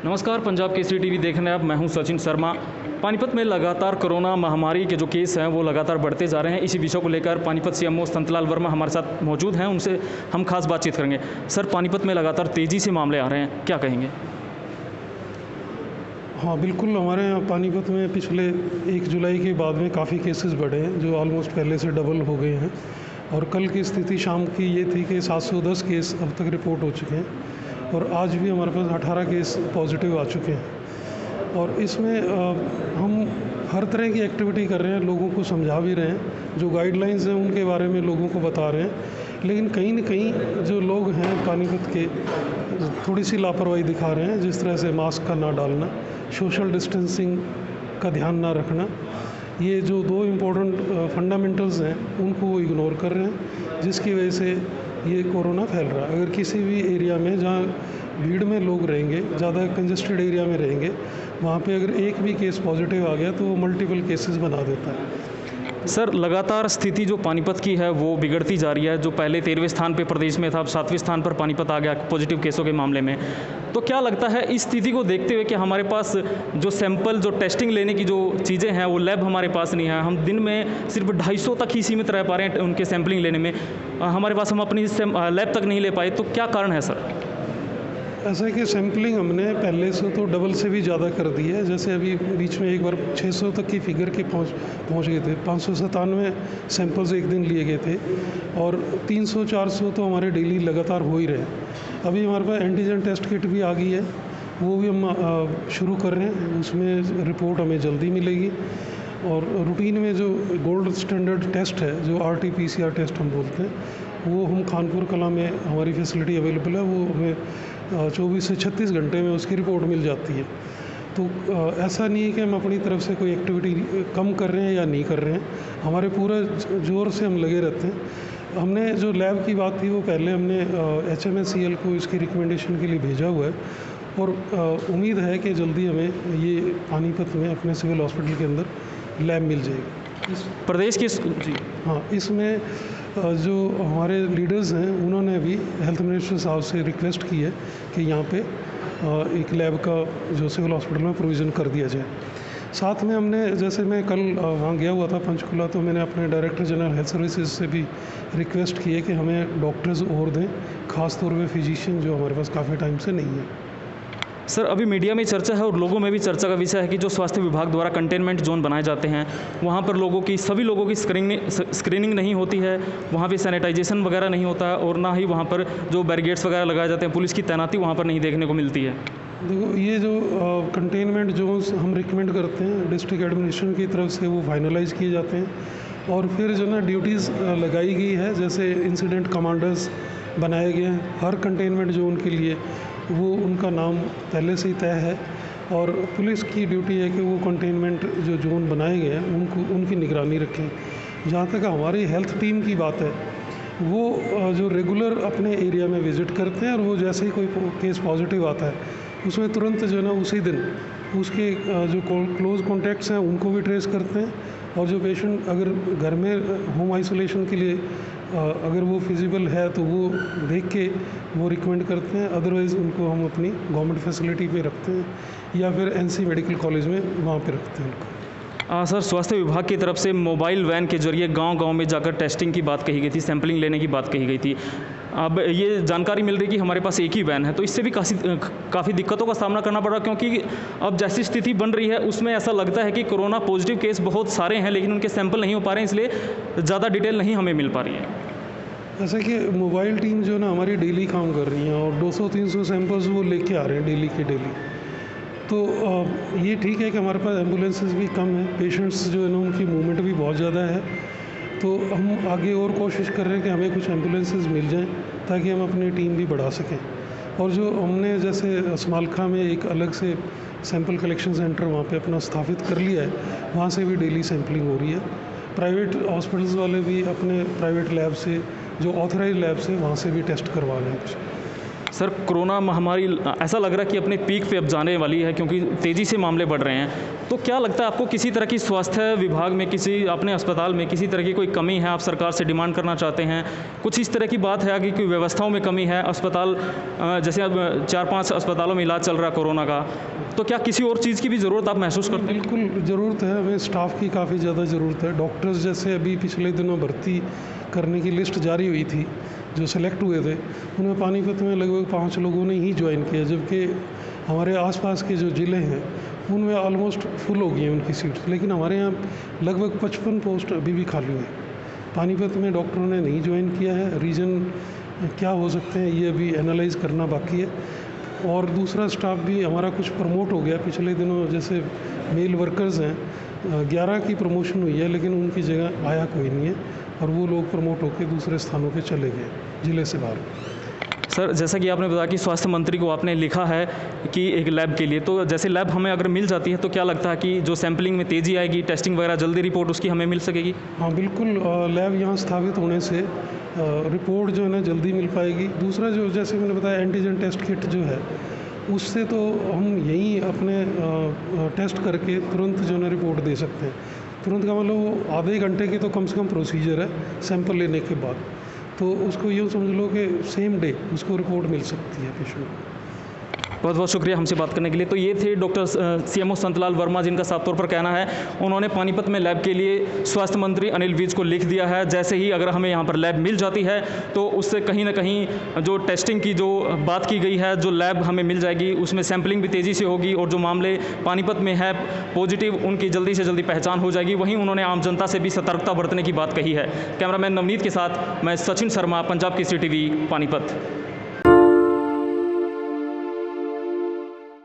नमस्कार, पंजाब केसरी टीवी देख रहे हैं आप। मैं हूं सचिन शर्मा। पानीपत में लगातार कोरोना महामारी के जो केस हैं वो लगातार बढ़ते जा रहे हैं। इसी विषय को लेकर पानीपत सीएमओ संतलाल वर्मा हमारे साथ मौजूद हैं, उनसे हम खास बातचीत करेंगे। सर, पानीपत में लगातार तेज़ी से मामले आ रहे हैं, क्या कहेंगे? हाँ, बिल्कुल। हमारे यहाँ पानीपत में पिछले 1 जुलाई के बाद में काफ़ी केसेस बढ़े हैं, जो ऑलमोस्ट पहले से डबल हो गए हैं। और कल की स्थिति शाम की ये थी कि 710 केस अब तक रिपोर्ट हो चुके हैं और आज भी हमारे पास 18 केस पॉजिटिव आ चुके हैं। और इसमें हम हर तरह की एक्टिविटी कर रहे हैं, लोगों को समझा भी रहे हैं, जो गाइडलाइंस हैं उनके बारे में लोगों को बता रहे हैं। लेकिन कहीं न कहीं जो लोग हैं पानीपत के, थोड़ी सी लापरवाही दिखा रहे हैं, जिस तरह से मास्क का ना डालना, सोशल डिस्टेंसिंग का ध्यान ना रखना, ये जो 2 इम्पोर्टेंट फंडामेंटल्स हैं उनको वो इग्नोर कर रहे हैं, जिसकी वजह से ये कोरोना फैल रहा है। अगर किसी भी एरिया में जहाँ भीड़ में लोग रहेंगे, ज़्यादा कंजेस्टेड एरिया में रहेंगे, वहाँ पे अगर एक भी केस पॉजिटिव आ गया तो वो मल्टीपल केसेस बना देता है। सर, लगातार स्थिति जो पानीपत की है वो बिगड़ती जा रही है। जो पहले 13वें स्थान पे प्रदेश में था, अब 7वें स्थान पर पानीपत आ गया पॉजिटिव केसों के मामले में। तो क्या लगता है इस स्थिति को देखते हुए कि हमारे पास जो सैंपल, जो टेस्टिंग लेने की जो चीज़ें हैं वो लैब हमारे पास नहीं है, हम दिन में सिर्फ 250 तक ही सीमित रह पा रहे हैं उनके सैंपलिंग लेने में, हमारे पास हम अपनी लैब तक नहीं ले पाए, तो क्या कारण है सर? ऐसा है कि सैम्पलिंग हमने पहले से तो डबल से भी ज़्यादा कर दी है। जैसे अभी बीच में एक बार 600 तक की फिगर के पहुँच गए थे। 597 सैंपल्स एक दिन लिए गए थे और 300-400 तो हमारे डेली लगातार हो ही रहे। अभी हमारे पास एंटीजन टेस्ट किट भी आ गई है, वो भी हम शुरू कर रहे हैं। उसमें रिपोर्ट हमें जल्दी मिलेगी। और रूटीन में जो गोल्ड स्टैंडर्ड टेस्ट है, जो RT-PCR टेस्ट हम बोलते हैं, वो हम खानपुर कला में हमारी फैसिलिटी अवेलेबल है। वो हमें 24 से 36 घंटे में उसकी रिपोर्ट मिल जाती है। तो ऐसा नहीं है कि हम अपनी तरफ से कोई एक्टिविटी कम कर रहे हैं या नहीं कर रहे हैं, हमारे पूरा ज़ोर से हम लगे रहते हैं। हमने जो लैब की बात थी वो पहले हमने HMSCL को इसकी रिकमेंडेशन के लिए भेजा हुआ है और उम्मीद है कि जल्दी हमें ये पानीपत में अपने सिविल हॉस्पिटल के अंदर लैब मिल जाएगी। इस प्रदेश की जी हाँ, इसमें जो हमारे लीडर्स हैं उन्होंने भी हेल्थ मिनिस्टर साहब से रिक्वेस्ट की है कि यहाँ पे एक लैब का जो सिविल हॉस्पिटल में प्रोविज़न कर दिया जाए। साथ में हमने, जैसे मैं कल वहाँ गया हुआ था पंचकुला, तो मैंने अपने डायरेक्टर जनरल हेल्थ सर्विसेज से भी रिक्वेस्ट की है कि हमें डॉक्टर्स और दें, ख़ास तौर पे फिजिशियन, जो हमारे पास काफ़ी टाइम से नहीं है। सर, अभी मीडिया में चर्चा है और लोगों में भी चर्चा का विषय है कि जो स्वास्थ्य विभाग द्वारा कंटेनमेंट जोन बनाए जाते हैं, वहाँ पर सभी लोगों की स्क्रीनिंग नहीं होती है, वहाँ पे सैनिटाइजेशन वगैरह नहीं होता है और ना ही वहाँ पर जो बैरिकेड्स वगैरह लगाए जाते हैं, पुलिस की तैनाती वहाँ पर नहीं देखने को मिलती है। देखो, ये जो कंटेनमेंट जोन्स हम रिकमेंड करते हैं डिस्ट्रिक्ट एडमिनिस्ट्रेशन की तरफ से, वो फाइनलाइज़ किए जाते हैं और फिर जो ना ड्यूटीज़ लगाई गई है, जैसे इंसिडेंट कमांडर्स बनाए गए हैं हर कंटेनमेंट जोन के लिए, वो उनका नाम पहले से ही तय है। और पुलिस की ड्यूटी है कि वो कंटेनमेंट जो जोन बनाए गए हैं उनकी निगरानी रखें। जहाँ तक हमारी हेल्थ टीम की बात है, वो जो रेगुलर अपने एरिया में विज़िट करते हैं और वो जैसे ही कोई केस पॉजिटिव आता है उसमें तुरंत जो है ना उसी दिन उसके जो क्लोज कॉन्टैक्ट्स हैं उनको भी ट्रेस करते हैं। और जो पेशेंट अगर घर में होम आइसोलेशन के लिए अगर वो फिजिबल है तो वो देख के वो रिकमेंड करते हैं, अदरवाइज़ उनको हम अपनी गवर्नमेंट फैसिलिटी पे रखते हैं या फिर NC मेडिकल कॉलेज में वहाँ पे रखते हैं उनको। सर, स्वास्थ्य विभाग की तरफ से मोबाइल वैन के जरिए गांव-गांव में जाकर टेस्टिंग की बात कही गई थी, सैंपलिंग लेने की बात कही गई थी। अब ये जानकारी मिल रही है कि हमारे पास एक ही वैन है, तो इससे भी काफ़ी दिक्कतों का सामना करना पड़ रहा है, क्योंकि अब जैसी स्थिति बन रही है उसमें ऐसा लगता है कि कोरोना पॉजिटिव केस बहुत सारे हैं लेकिन उनके सैंपल नहीं हो पा रहे हैं, इसलिए ज़्यादा डिटेल नहीं हमें मिल पा रही है। ऐसा कि मोबाइल टीम जो है ना हमारी डेली काम कर रही है और 200-300 सैंपल्स वो लेके आ रहे हैं डेली के डेली। तो ये ठीक है कि हमारे पास एम्बुलेंसेस भी कम हैं, पेशेंट्स जो है ना उनकी मूवमेंट भी बहुत ज़्यादा है, तो हम आगे और कोशिश कर रहे हैं कि हमें कुछ एम्बुलेंसेस मिल जाएं ताकि हम अपनी टीम भी बढ़ा सकें। और जो हमने जैसे समालखा में एक अलग से सैंपल कलेक्शन सेंटर वहाँ पे अपना स्थापित कर लिया है, वहाँ से भी डेली सैंपलिंग हो रही है। प्राइवेट हॉस्पिटल्स वाले भी अपने प्राइवेट लैब से, जो ऑथराइज लैब से, वहाँ से भी टेस्ट करवा रहे हैं कुछ। सर कोरोना महामारी ऐसा लग रहा है कि अपने पीक पे अब जाने वाली है, क्योंकि तेज़ी से मामले बढ़ रहे हैं। तो क्या लगता है आपको, किसी तरह की स्वास्थ्य विभाग में, किसी अपने अस्पताल में किसी तरह की कोई कमी है, आप सरकार से डिमांड करना चाहते हैं? कुछ इस तरह की बात है आगे की व्यवस्थाओं में कमी है, अस्पताल जैसे अब 4-5 अस्पतालों में इलाज चल रहा है कोरोना का, तो क्या किसी और चीज़ की भी ज़रूरत आप महसूस करते हैं? बिल्कुल ज़रूरत है, हमें स्टाफ की काफ़ी ज़्यादा ज़रूरत है। डॉक्टर्स जैसे अभी पिछले दिनों भर्ती करने की लिस्ट जारी हुई थी, जो सेलेक्ट हुए थे, उनमें पानीपत में लगभग 5 लोगों ने ही ज्वाइन किया, जबकि हमारे आसपास के जो ज़िले हैं उनमें ऑलमोस्ट फुल हो गई हैं उनकी सीट्स। लेकिन हमारे यहाँ लगभग 55 पोस्ट अभी भी खाली हैं। पानीपत में डॉक्टरों ने नहीं ज्वाइन किया है, रीज़न क्या हो सकते हैं ये अभी एनालाइज करना बाकी है। और दूसरा स्टाफ भी हमारा कुछ प्रमोट हो गया पिछले दिनों, जैसे मेल वर्कर्स हैं 11 की प्रमोशन हुई है, लेकिन उनकी जगह आया कोई नहीं है और वो लोग प्रमोट होकर दूसरे स्थानों पे चले गए ज़िले से बाहर। सर जैसा कि आपने बताया कि स्वास्थ्य मंत्री को आपने लिखा है कि एक लैब के लिए, तो जैसे लैब हमें अगर मिल जाती है तो क्या लगता है कि जो सैंपलिंग में तेज़ी आएगी, टेस्टिंग वगैरह जल्दी रिपोर्ट उसकी हमें मिल सकेगी? हाँ बिल्कुल, लैब यहाँ स्थापित होने से रिपोर्ट जो है ना जल्दी मिल पाएगी। दूसरा जो जैसे मैंने बताया एंटीजन टेस्ट किट जो है, उससे तो हम यहीं अपने टेस्ट करके तुरंत जो है ना रिपोर्ट दे सकते हैं। तुरंत का मतलब वो आधे घंटे की तो कम से कम प्रोसीजर है सैंपल लेने के बाद, तो उसको यूँ समझ लो कि सेम डे उसको रिपोर्ट मिल सकती है पेशेंट को। बहुत बहुत शुक्रिया हमसे बात करने के लिए। तो ये थे डॉक्टर CMO संतलाल वर्मा, जिनका साफ तौर पर कहना है उन्होंने पानीपत में लैब के लिए स्वास्थ्य मंत्री अनिल विज को लिख दिया है। जैसे ही अगर हमें यहाँ पर लैब मिल जाती है तो उससे कहीं ना कहीं जो टेस्टिंग की जो बात की गई है, जो लैब हमें मिल जाएगी उसमें सैंपलिंग भी तेज़ी से होगी और जो मामले पानीपत में है पॉजिटिव उनकी जल्दी से जल्दी पहचान हो जाएगी। वहीं उन्होंने आम जनता से भी सतर्कता बरतने की बात कही है। कैमरामैन नवनीत के साथ मैं सचिन शर्मा, पंजाब केसरी TV, पानीपत।